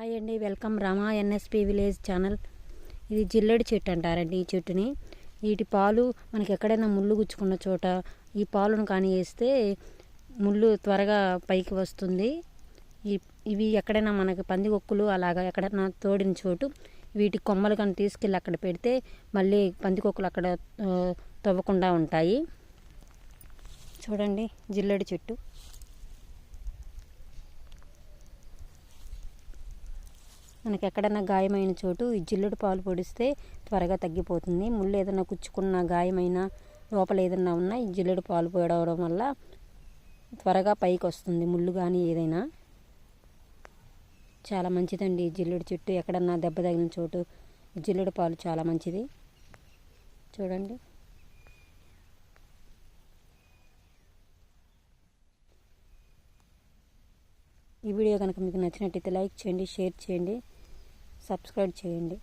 Hi అండి, welcome రమా NSP village channel. ఇది జిల్లెడి చెట్టు అంటారండి. ఈ చెట్టుని వీటి పాలు మనకి ఎక్కడైనా ముళ్ళు గుచ్చుకున్న చోట ఈ పాలును కానీ వేస్తే ముళ్ళు త్వరగా పైకి వస్తుంది. ఇవి ఎక్కడైనా మనకి పందికొక్కులు అలాగా ఎక్కడైనా తోడిన చోటు వీటి కొమ్మలు కానీ తీసుకెళ్ళి అక్కడ పెడితే మళ్ళీ పందికొక్కులు అక్కడ తవ్వకుండా ఉంటాయి. చూడండి, జిల్లెడి చెట్టు. మనకి ఎక్కడైనా గాయమైన చోటు ఈ జిల్లుడు పాలు పొడిస్తే త్వరగా తగ్గిపోతుంది. ముళ్ళు ఏదైనా కుచ్చుకున్న గాయమైన లోపల ఏదైనా ఉన్నా ఈ జిల్లుడు పాలు పోయడం వల్ల త్వరగా పైకి వస్తుంది. ముళ్ళు కానీ ఏదైనా చాలా మంచిదండి. ఈ జిల్లుడు చెట్టు ఎక్కడన్నా దెబ్బ తగిలిన చోటు జిల్లుడు పాలు చాలా మంచిది. చూడండి. ఈ వీడియో కనుక మీకు నచ్చినట్టయితే లైక్ చేయండి, షేర్ చేయండి, సబ్స్క్రైబ్ చేయండి.